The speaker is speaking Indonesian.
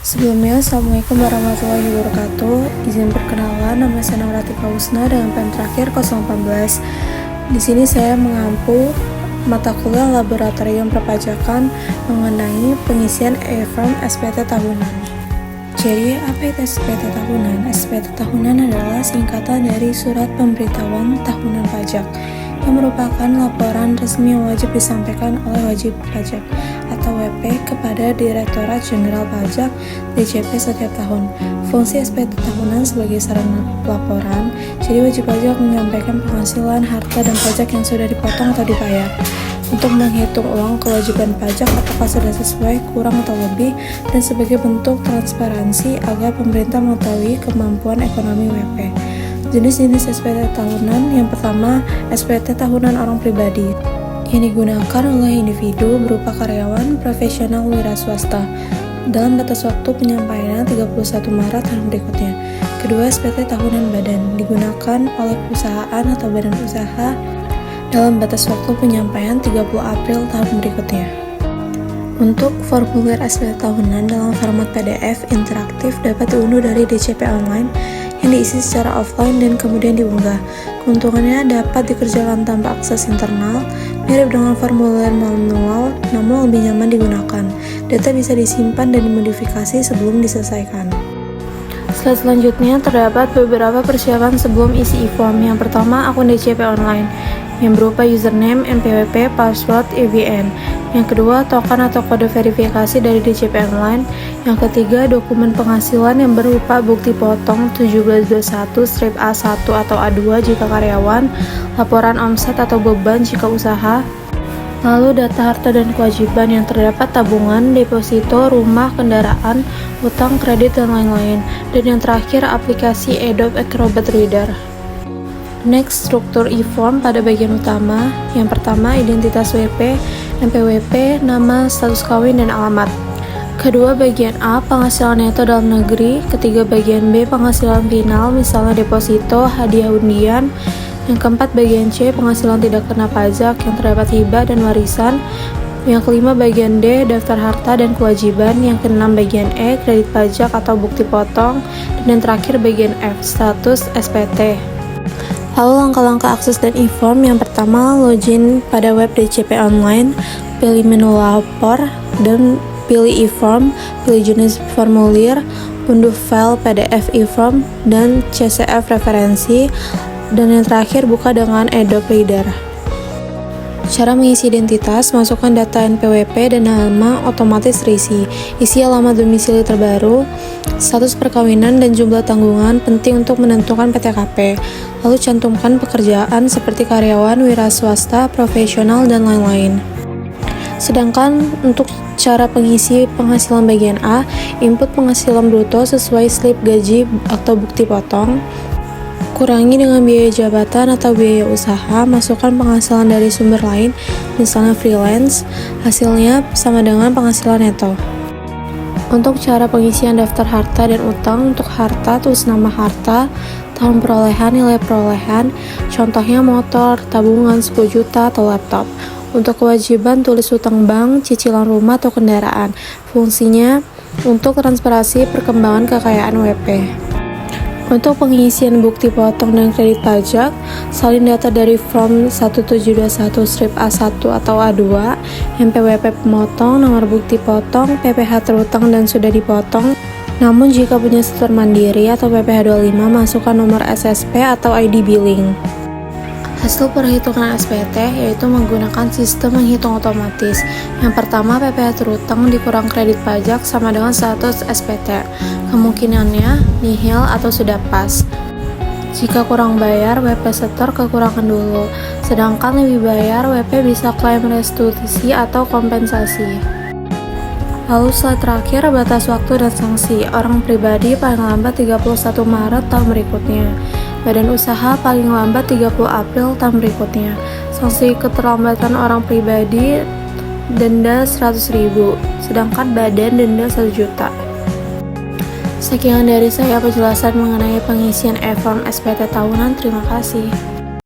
Sebelumnya, Assalamualaikum warahmatullahi wabarakatuh. Izin perkenalan, nama saya Nauratika Usna dengan PEM terakhir 018. Di sini saya mengampu mata kuliah laboratorium perpajakan mengenai pengisian e-form SPT tahunan. Jadi, apa itu SPT tahunan? SPT tahunan adalah singkatan dari Surat Pemberitahuan Tahunan Pajak, yang merupakan laporan resmi yang wajib disampaikan oleh wajib pajak atau WP kepada Direktorat Jenderal Pajak (DJP) setiap tahun. Fungsi SPT tahunan sebagai sarana pelaporan, jadi wajib pajak menyampaikan penghasilan, harta, dan pajak yang sudah dipotong atau dibayar, untuk menghitung ulang kewajiban pajak apakah sudah sesuai, kurang atau lebih, dan sebagai bentuk transparansi agar pemerintah mengetahui kemampuan ekonomi WP. Jenis-jenis SPT tahunan: yang pertama, SPT tahunan orang pribadi, yang digunakan oleh individu berupa karyawan, profesional, wira swasta, dalam batas waktu penyampaiannya 31 Maret tahun berikutnya. Kedua, SPT tahunan badan, digunakan oleh perusahaan atau badan usaha dalam batas waktu penyampaian 30 April tahun berikutnya. Untuk formulir SPT tahunan dalam format PDF interaktif dapat diunduh dari DJP online yang diisi secara offline dan kemudian diunggah. Keuntungannya dapat dikerjakan tanpa akses internal, mirip dengan formulir manual namun lebih nyaman digunakan. Data bisa disimpan dan dimodifikasi sebelum diselesaikan. Slide selanjutnya terdapat beberapa persiapan sebelum isi e-form. Yang pertama, akun DJP online yang berupa username, NPWP, password, IBN. Yang kedua, token atau kode verifikasi dari DJP online. Yang ketiga, dokumen penghasilan yang berupa bukti potong 1721-A1 atau A2 jika karyawan, laporan omset atau beban jika usaha. Lalu data harta dan kewajiban yang terdapat tabungan, deposito, rumah, kendaraan, utang, kredit, dan lain-lain. Dan yang terakhir, aplikasi Adobe Acrobat Reader. Next, struktur e-form pada bagian utama. Yang pertama, identitas WP, NPWP, nama, status kawin, dan alamat. Kedua, bagian A, penghasilan neto dalam negeri. Ketiga, bagian B, penghasilan final, misalnya deposito, hadiah undian. Yang keempat, bagian C, penghasilan tidak kena pajak yang terdapat hibah dan warisan. Yang kelima, bagian D, daftar harta dan kewajiban. Yang keenam, bagian E, kredit pajak atau bukti potong. Dan yang terakhir, bagian F, status SPT. Lalu langkah-langkah akses dan e-form. Yang pertama, login pada web DJP online, pilih menu lapor, dan pilih e-form, pilih jenis formulir, unduh file PDF e-form, dan CSV referensi, dan yang terakhir buka dengan Adobe Reader. Cara mengisi identitas: masukkan data NPWP dan nama otomatis terisi. Isi alamat domisili terbaru, status perkawinan, dan jumlah tanggungan penting untuk menentukan PTKP. Lalu cantumkan pekerjaan seperti karyawan, wira swasta, profesional, dan lain-lain. Sedangkan untuk cara pengisi penghasilan bagian A, input penghasilan bruto sesuai slip gaji atau bukti potong. Kurangi dengan biaya jabatan atau biaya usaha, masukkan penghasilan dari sumber lain, misalnya freelance, hasilnya sama dengan penghasilan neto. Untuk cara pengisian daftar harta dan utang: untuk harta, tulis nama harta, tahun perolehan, nilai perolehan, contohnya motor, tabungan 10 juta, atau laptop. Untuk kewajiban, tulis utang bank, cicilan rumah, atau kendaraan. Fungsinya untuk transparansi perkembangan kekayaan WP. Untuk pengisian bukti potong dan kredit pajak, salin data dari form 1721-A1 atau A2, NPWP pemotong, nomor bukti potong, PPh terutang dan sudah dipotong. Namun jika punya setor mandiri atau PPh 25, masukkan nomor SSP atau ID billing. Hasil perhitungan SPT yaitu menggunakan sistem menghitung otomatis. Yang pertama, PPh terutang dikurang kredit pajak sama dengan status SPT. Kemungkinannya nihil atau sudah pas. Jika kurang bayar, WP setor kekurangan dulu. Sedangkan lebih bayar, WP bisa klaim restitusi atau kompensasi. Lalu slide terakhir, batas waktu dan sanksi. Orang pribadi paling lambat 31 Maret tahun berikutnya. Badan usaha paling lambat 30 April tahun berikutnya. Sanksi keterlambatan orang pribadi denda 100.000, sedangkan badan denda 1 juta. Sekian dari saya penjelasan mengenai pengisian e-form SPT tahunan. Terima kasih.